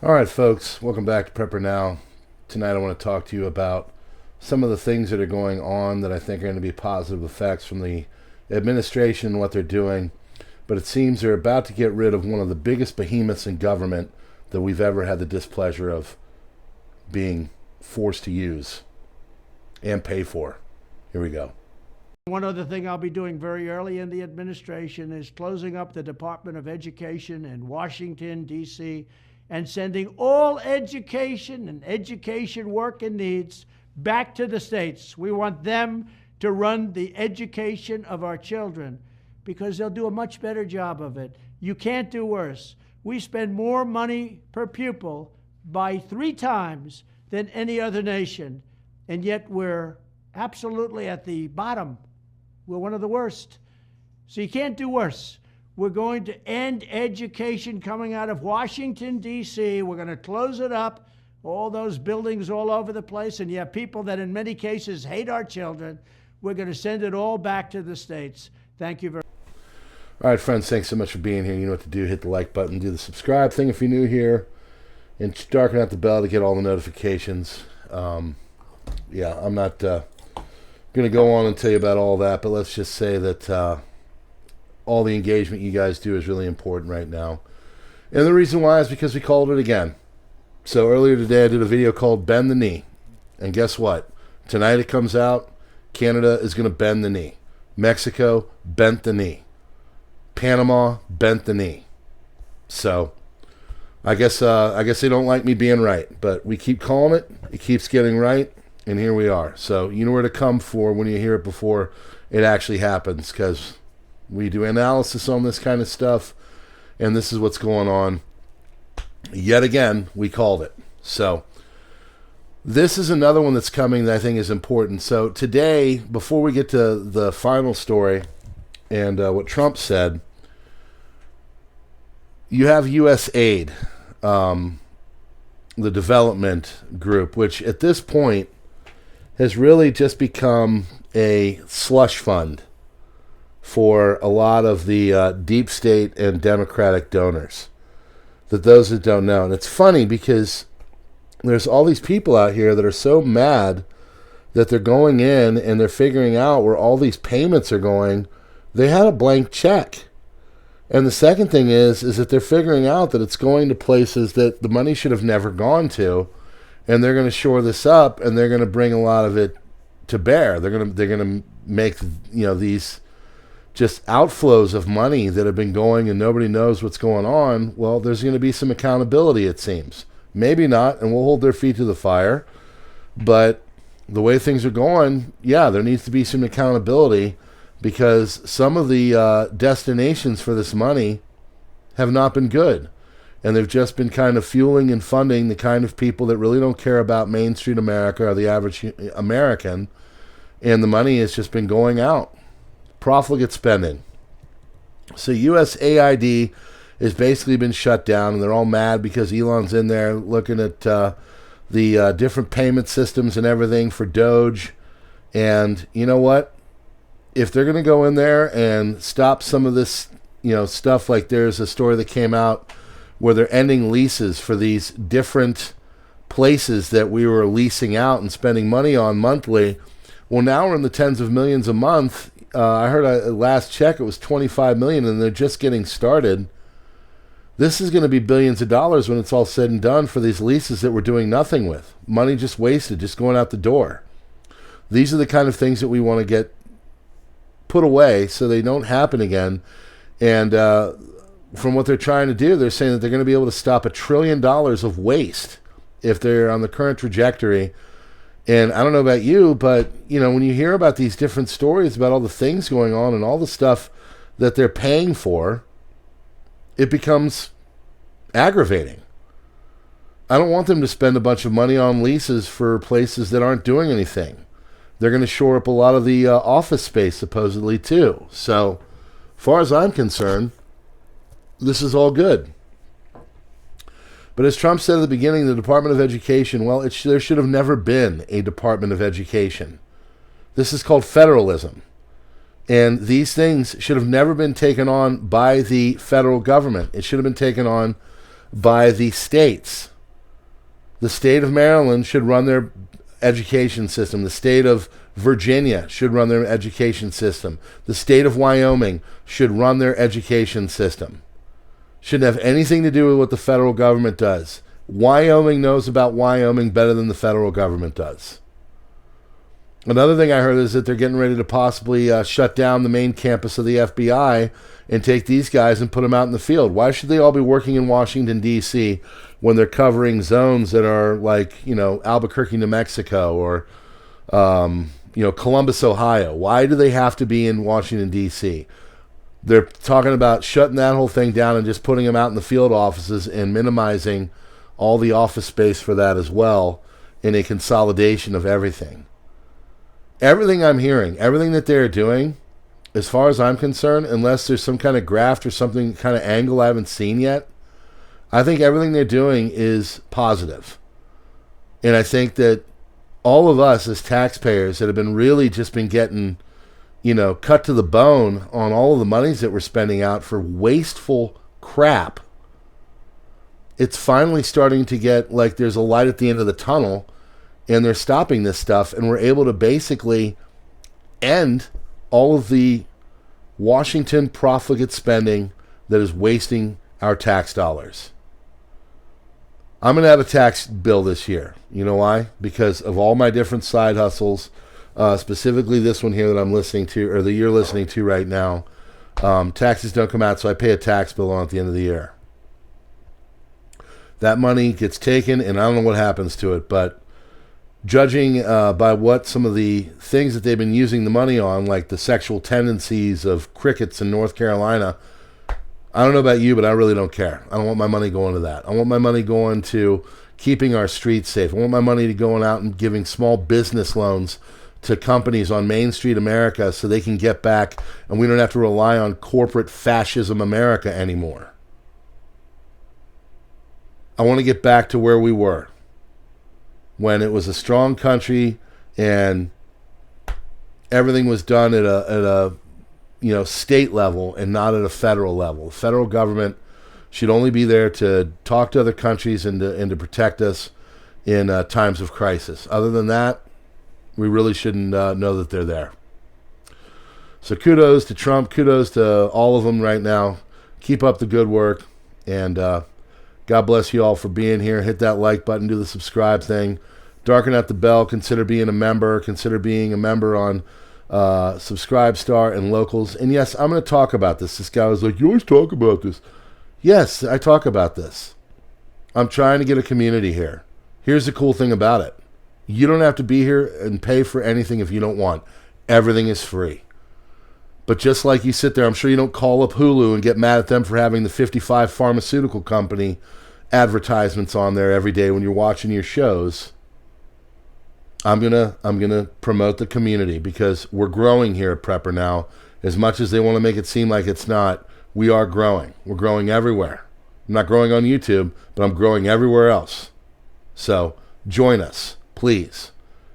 All right, folks, welcome back to PrepperNow. Tonight I want to talk to you about some of the things that are going on that I think are going to be positive effects from the administration and what they're doing. But it seems they're about to get rid of one of the biggest behemoths in government that we've ever had the displeasure of being forced to use and pay for. Here we go. One other thing I'll be doing very early in the administration is closing up the Department of Education in Washington, D.C., and sending all education and education work and needs back to the states. We want them to run the education of our children because they'll do a much better job of it. You can't do worse. We spend more money per pupil by 3 times than any other nation, and yet we're absolutely at the bottom. We're one of the worst. So you can't do worse. We're going to end education coming out of Washington, D.C. We're going to close it up, all those buildings all over the place, and you have people that in many cases hate our children. We're going to send it all back to the states. Thank you very much. All right, friends, thanks so much for being here. You know what to do. Hit the like button, do the subscribe thing if you're new here, and darken out the bell to get all the notifications. I'm not going to go on and tell you about all that, but let's just say that all the engagement you guys do is really important right now. And the reason why is because we called it again. So earlier today I did a video called Bend the Knee. And guess what? Tonight it comes out, Canada is going to bend the knee. Mexico bent the knee. Panama bent the knee. So I guess they don't like me being right, but we keep calling it. It keeps getting right, and here we are. So you know where to come for when you hear it before it actually happens, because we do analysis on this kind of stuff, and this is what's going on. Yet again, we called it. So this is another one that's coming that I think is important. So today, before we get to the final story and what Trump said, you have USAID, the development group, which at this point has really just become a slush fund for a lot of the deep state and Democratic donors. That those that don't know. And it's funny because there's all these people out here that are so mad that they're going in and they're figuring out where all these payments are going. They had a blank check. And the second thing is that they're figuring out that it's going to places that the money should have never gone to, and they're going to shore this up, and they're going to bring a lot of it to bear. They're going to make, these just outflows of money that have been going and nobody knows what's going on. Well, there's going to be some accountability, it seems. Maybe not, and we'll hold their feet to the fire. But the way things are going, yeah, there needs to be some accountability, because some of the destinations for this money have not been good. And they've just been kind of fueling and funding the kind of people that really don't care about Main Street America or the average American. And the money has just been going out. Profligate spending. So USAID has basically been shut down, and they're all mad because Elon's in there looking at the different payment systems and everything for Doge. And you know what? If they're going to go in there and stop some of this, stuff, like there's a story that came out where they're ending leases for these different places that we were leasing out and spending money on monthly. Well, now we're in the tens of millions a month. I heard last check it was 25 million, and they're just getting started. This is going to be billions of dollars when it's all said and done for these leases that we're doing nothing with. Money just wasted, just going out the door. These are the kind of things that we want to get put away so they don't happen again. And from what they're trying to do, they're saying that they're going to be able to stop $1 trillion of waste if they're on the current trajectory. And I don't know about you, but, when you hear about these different stories about all the things going on and all the stuff that they're paying for, it becomes aggravating. I don't want them to spend a bunch of money on leases for places that aren't doing anything. They're going to shore up a lot of the office space, supposedly, too. So, as far as I'm concerned, this is all good. But as Trump said at the beginning, the Department of Education, well, there should have never been a Department of Education. This is called federalism. And these things should have never been taken on by the federal government. It should have been taken on by the states. The state of Maryland should run their education system. The state of Virginia should run their education system. The state of Wyoming should run their education system. Shouldn't have anything to do with what the federal government does. Wyoming knows about Wyoming better than the federal government does. Another thing I heard is that they're getting ready to possibly shut down the main campus of the FBI and take these guys and put them out in the field. Why should they all be working in Washington, D.C. when they're covering zones that are like, Albuquerque, New Mexico, or, Columbus, Ohio? Why do they have to be in Washington, D.C.? They're talking about shutting that whole thing down and just putting them out in the field offices and minimizing all the office space for that as well in a consolidation of everything. Everything I'm hearing, everything that they're doing, as far as I'm concerned, unless there's some kind of graft or something kind of angle I haven't seen yet, I think everything they're doing is positive. And I think that all of us as taxpayers that have been really just been getting, cut to the bone on all of the monies that we're spending out for wasteful crap, it's finally starting to get like there's a light at the end of the tunnel, and they're stopping this stuff, and we're able to basically end all of the Washington profligate spending that is wasting our tax dollars. I'm going to have a tax bill this year. You know why? Because of all my different side hustles, specifically this one here that I'm listening to, or that you're listening to right now. Taxes don't come out, so I pay a tax bill on at the end of the year. That money gets taken, and I don't know what happens to it, but judging by what some of the things that they've been using the money on, like the sexual tendencies of crickets in North Carolina, I don't know about you, but I really don't care. I don't want my money going to that. I want my money going to keeping our streets safe. I want my money to going out and giving small business loans to companies on Main Street America so they can get back and we don't have to rely on corporate fascism America anymore. I want to get back to where we were, when it was a strong country and everything was done at a state level and not at a federal level. The federal government should only be there to talk to other countries and to protect us in times of crisis. Other than that, we really shouldn't know that they're there. So kudos to Trump, kudos to all of them right now. Keep up the good work, and God bless you all for being here. Hit that like button, do the subscribe thing. Darken out the bell. Consider being a member. Consider being a member on Subscribestar and Locals. And yes, I'm going to talk about this. This guy was like, you always talk about this. Yes, I talk about this. I'm trying to get a community here. Here's the cool thing about it. You don't have to be here and pay for anything if you don't want. Everything is free. But just like you sit there, I'm sure you don't call up Hulu and get mad at them for having the 55 pharmaceutical company advertisements on there every day when you're watching your shows. I'm gonna promote the community because we're growing here at PrepperNow. As much as they want to make it seem like it's not, we are growing. We're growing everywhere. I'm not growing on YouTube, but I'm growing everywhere else. So join us, please.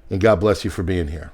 And God bless you for being here.